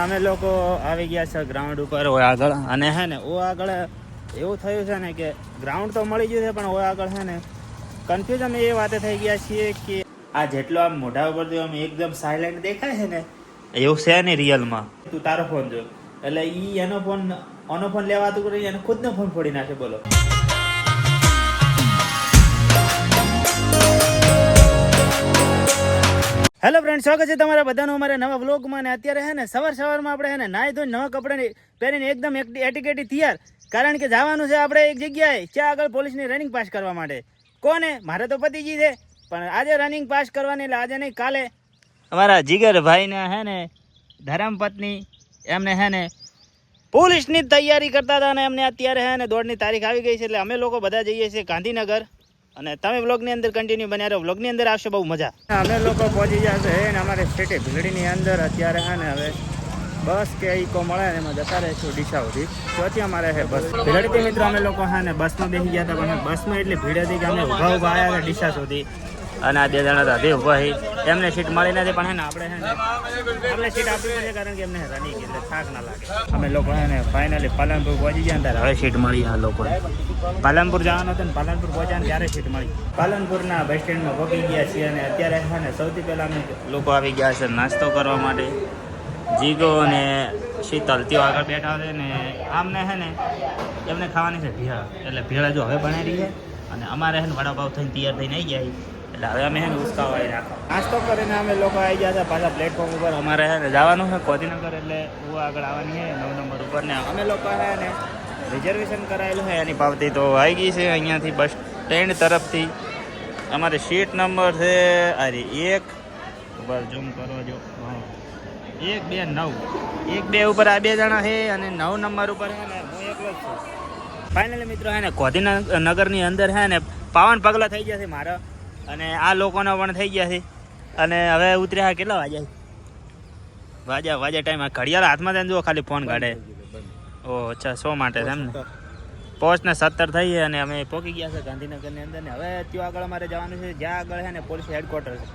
અમે લોકો આવી ગયા છે ગ્રાઉન્ડ ઉપર આગળ અને હે ને આગળ એવું થયું છે ને કે ગ્રાઉન્ડ તો મળી ગયું છે પણ આગળ છે ને કન્ફ્યુઝ અમે એ વાતે થઈ ગયા છીએ કે આ જેટલો આમ મોઢા ઉપરથી આમ એકદમ સાયલેન્ટ દેખાય છે ને એવું છે ને રિયલમાં. તું તારો ફોન જો એટલે એનો ફોન લેવાતું કરી એને ખુદનો ફોન ફોડી નાખે. બોલો. હેલો ફ્રેન્ડ, સ્વાગત છે તમારા બધાનું અમારે નવા વ્લોગમાં. ને અત્યારે હે ને સવારમાં આપણે હે ને નાહી ધોઈને નવા કપડાં પહેરીને એકદમ એટીકેટી તૈયાર, કારણ કે જવાનું છે આપણે એક જગ્યાએ ત્યાં આગળ પોલીસની રનિંગ પાસ કરવા માટે. કોને? મારે તો પતિજી છે, પણ આજે રનિંગ પાસ કરવાની, એટલે આજે નહીં કાલે અમારા જીગરભાઈને હે ને ધર્મપત્ની એમને હે ને પોલીસની તૈયારી કરતા હતા અને એમને અત્યારે હે ને દોડની તારીખ આવી ગઈ છે, એટલે અમે લોકો બધા જઈએ છીએ ગાંધીનગર. અને તમે વ્લોગની અંદર કન્ટિન્યુ બન્યા રહો, વ્લોગની અંદર આવશે બહુ મજા. અમે લોકો પહોંચી જશે હે ને અમારે સ્ટેટે ભીલડીની અંદર અત્યારે હે ને હવે બસ કે ઈકો મળે ને એમાં જતા રહીશું ડીસા સુધી. ત્યાંથી અમારે હે બસ ભીલડીથી મિત્રો અમે લોકો હે ને બસમાં બેસી ગયા હતા, પણ બસમાં એટલી ભીડ હતી કે અમે ઊભા આવ્યા હતા ડીસા સુધી. અને આ 2 જણા હતા ઊભા એમને સીટ મળી નથી, પણ હે ને આપણે હે ને આપણે સીટ આપવી પડે, કારણ કે એમને રનિંગ એટલે થાક ના લાગે. અમે લોકો હે ને ફાઇનલી પાલનપુર પહોંચી ગયા ત્યારે હવે સીટ મળી. આ લોકોને પાલનપુર જવાનું હતું ને પાલનપુર પહોંચ્યા ત્યારે સીટ મળી. પાલનપુરના બસ સ્ટેન્ડમાં પહોંચી ગયા છીએ અને અત્યારે હે ને સૌથી પહેલાં અમે લોકો આવી ગયા છે નાસ્તો કરવા માટે. જીગો અને શીતલ તેઓ આગળ બેઠા છે ને આમને હે ને એમને ખાવાની છે ભેળ, એટલે ભેળ જો હવે બનાવી રહી છે. અને અમારે હે ને વડાપાવ થઈને તૈયાર થઈને આવી ગયા, એટલે હવે અમે હે ને ઉસકાવા રાખો નાસ્તો કરીને અમે લોકો આવી ગયા હતા પાછા પ્લેટફોર્મ ઉપર. અમારે હે ને જવાનું છે ગાંધીનગર, એટલે હું આગળ આવવાની છે 9 નંબર ઉપર. ને અમે લોકો હે ને રિઝર્વેશન કરાયેલું છે, એની પાવતી તો આવી ગઈ છે અહીંયાથી બસ સ્ટેન્ડ તરફથી. અમારે સીટ નંબર છે અરે 1 ઉપર ઝૂમ કરો જો 1 2 9 1 2 ઉપર આ 2 જણા છે અને 9 નંબર ઉપર છે ને હું એકલો જ છું. ફાઇનલી મિત્રો હે ને ગાંધીનગરની અંદર છે ને 52 પગલાં થઈ ગયા છે મારા, અને આ લોકોના પણ થઈ ગયા છે. અને હવે ઉતર્યા કેટલા વાગ્યા ટાઈમ. આ ઘડિયાળ હાથમાં થઈને જુઓ, ખાલી ફોન કાઢે. ઓહ અચ્છા, 100 માટે છે એમ ને. પહોંચને 17 થઈ અને અમે પહોંચી ગયા છે ગાંધીનગરની અંદર. ને હવે ત્યાં આગળ અમારે જવાનું છે જ્યાં આગળ છે ને પોલીસ હેડક્વાર્ટર છે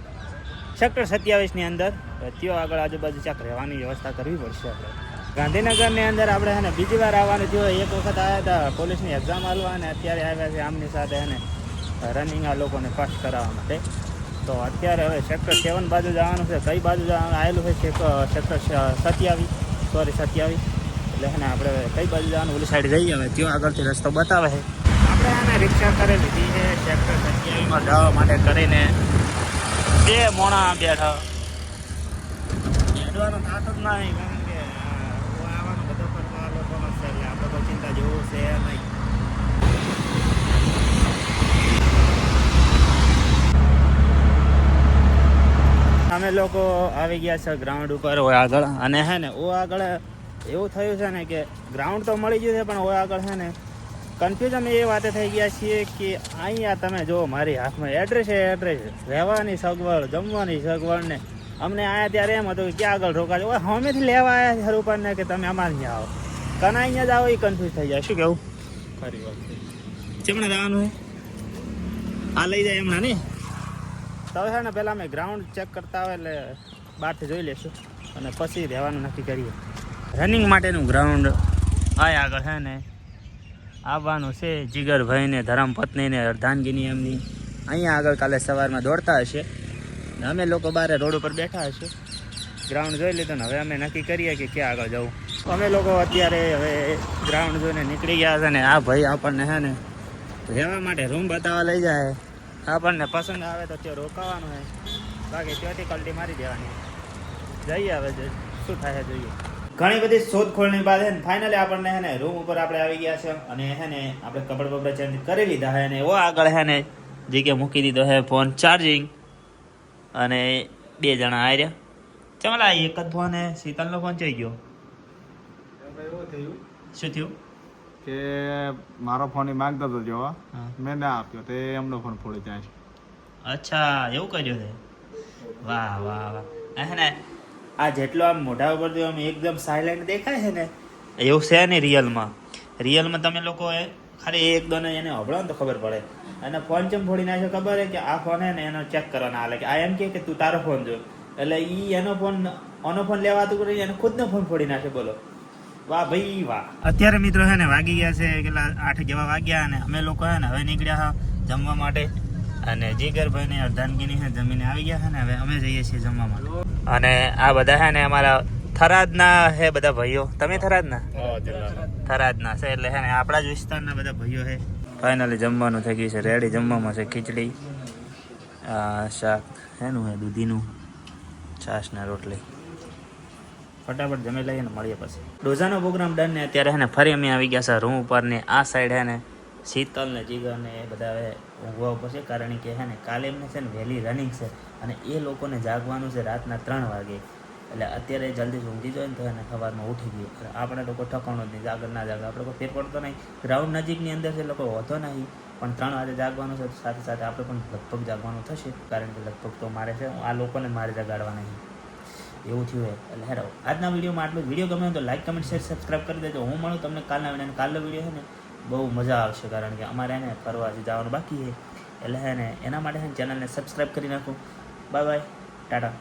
સેક્ટર 27ની અંદર. ત્યાં આગળ આજુબાજુ ક્યાંક રહેવાની વ્યવસ્થા કરવી પડશે આપણે. ગાંધીનગરની અંદર આપણે છે ને બીજી વાર આવવાનું થયું. એક વખત આવ્યા હતા પોલીસની એક્ઝામ આલવા, અને અત્યારે આવ્યા છે આમની સાથે એને રનિંગ આ લોકોને પાસ કરાવવા માટે. તો અત્યારે હવે સેક્ટર 7 બાજુ જવાનું છે. કઈ બાજુ આવેલું છે સેક્ટર 27 એટલે છે ને આપણે કઈ બાજુ જવાનું ઓલી સાઈડ જઈએ. હવે ત્યાં આગળથી રસ્તો બતાવે છે. આપણે એને રિક્ષા કરી લીધી છે સેક્ટર 27માં જવા માટે કરીને. 2 મોણા બેઠા બેઠવાનું થતું જ નહીં, કારણ કે આવવાનું બધો કરવા લોકોનો છે, એટલે આપણે કોઈ ચિંતા જેવું છે નહીં. અમે લોકો આવી ગયા છે ગ્રાઉન્ડ ઉપર આગળ, અને હે ને આગળ એવું થયું છે ને કે ગ્રાઉન્ડ તો મળી ગયું છે, પણ આગળ છે ને કન્ફ્યુઝ અમે એ વાતે થઈ ગયા છીએ કે અહીંયા તમે જો મારી હાથમાં એડ્રેસ રહેવાની સગવડ, જમવાની સગવડ. ને અમને આવ્યા ત્યારે એમ હતું કે ક્યાં આગળ રોકાજો. હમેથી લેવા આવ્યા છે હરુપાને કે તમે અમારે ત્યાં આવો, કના અહીંયા જ આવો, એ કન્ફ્યુઝ થઈ જાય. શું કેવું? ખરી વાત છે. હમણાં જવાનું હોય આ લઈ જાય હમણાં નહીં. તો છે ને પહેલાં અમે ગ્રાઉન્ડ ચેક કરતા હોય એટલે બહારથી જોઈ લઈશું અને પછી રહેવાનું નક્કી કરીએ. રનિંગ માટેનું ગ્રાઉન્ડ આ આગળ છે ને આવવાનું છે. જીગરભાઈને ધર્મપત્નીને અર્ધાંગીની એમની અહીંયા આગળ કાલે સવારમાં દોડતા હશે. અમે લોકો બહાર રોડ ઉપર બેઠા હશે. ગ્રાઉન્ડ જોઈ લીધું ને હવે અમે નક્કી કરીએ કે ક્યાં આગળ જવું. અમે લોકો અત્યારે હવે ગ્રાઉન્ડ જોઈને નીકળી ગયા છે ને આ ભાઈ આપણને છે ને રહેવા માટે રૂમ બતાવવા લઈ જાય. આપણને પસંદ આવે તો ત્યાં રોકાવાનું હોય, બાકી ત્યાંથી કલ્ટી મારી દેવાની. જઈએ હવે શું થાય જોઈએ. ઘણી બધી શોધખોળની બાદ હે ને ફાઇનલી આપણને હે ને રૂમ ઉપર આપણે આવી ગયા છે, અને હે ને આપણે કપડા ચેન્જ કરી લીધા છે. અને એવો આગળ હે ને જગ્યા મૂકી દીધો છે ફોન ચાર્જિંગ, અને 2 જણા આવી રહ્યા. ચમલા એક જ ફોન હે, શીતલનો ફોન ચઈ ગયો. એવું થયું શું થયું કે મારો ફોન એ માંગતો હતો જોવા, મેં ના આપ્યો તો એમનો ફોન ફોડી જાય છે. અચ્છા એવું કર્યું છે. વાહ વાહ વાહ. હે ને આ જેટલો આમ મોઢા ઉપરથી આમ એકદમ સાયલેન્ટ દેખાય છે ને એવું છે ને રિયલમાં તમે લોકો ખાલી એક દોને એને હબળો ને તો ખબર પડે. અને ફોન ચમ ફોડી નાખ્યો ખબર છે કે આ ફોન હે ને એનો ચેક કરવાના હાલે કે આ એમ કે તું તારો ફોન જો, એટલે એનો ફોન ઓનો ફોન લેવાતું કરી અને ખુદનો ફોન ફોડી નાખે. બોલો વાહ ભાઈ વાહ. અત્યારે મિત્રો હે ને વાગી ગયા છે કેટલા 8 જેવા વાગ્યા અને અમે લોકો હે ને હવે નીકળ્યા હા જમવા માટે. અને જીગરભાઈ ને અર્ધાનગીની છે જમીને આવી ગયા છે ને હવે અમે જઈએ છીએ જમવા માટે. અને આ બધા છે ને અમારા થરાદના છે બધા ભાઈઓ. તમે થરાદના? થરાદના છે એટલે છે ને આપણા જ વિસ્તારના બધા ભાઈઓ છે. ફાઇનલી જમવાનું થઈ ગયું છે રેડી. જમવામાં છે ખીચડી, શાક એનું છે દૂધીનું, છાશ ને રોટલી. ફટાફટ જમી લઈએ ને મળીએ પછી. ડોઝાનો પ્રોગ્રામ ડન ને અત્યારે છે ને ફરી અમે આવી ગયા છે રૂમ ઉપર ને આ સાઈડ છે ને શીતલ ને જીગર ને એ બધા હવે ઊંઘવા ઉપર છે કારણ કે છે ને કાલે એમને છે ને વહેલી રનિંગ છે અને એ લોકોને જાગવાનું છે રાતના 3 વાગે. એટલે અત્યારે જલ્દી ઊંઘી જાય ને તો એને સવારમાં ઉઠી ગયું. આપણે લોકો ઠકાણો જ નહીં, જાગર ના જાગે આપણે કોઈ ફેર પડતો નહીં. ગ્રાઉન્ડ નજીકની અંદર છે લોકો હોતો નહીં પણ 3 વાગે જાગવાનું છે. સાથે સાથે આપણે પણ લગભગ જાગવાનું થશે કારણ કે લગભગ તો મારે છે આ લોકોને મારે જગાડવા નહીં એવું થયું હોય. એટલે હેરો આજના વિડીયોમાં આટલું. વિડીયો ગમે તો લાઈક કમેન્ટ શેર સબસ્ક્રાઈબ કરી દેજો. હું મળું તમને કાલના વિડીયો. કાલનો વિડીયો છે ને બહુ મજા આવશે કારણ કે અમારે એને ફરવા જવાનું બાકી છે એટલે હે ને એના માટે છે ને ચેનલને સબસ્ક્રાઈબ કરી નાખો. Bye bye, Tata.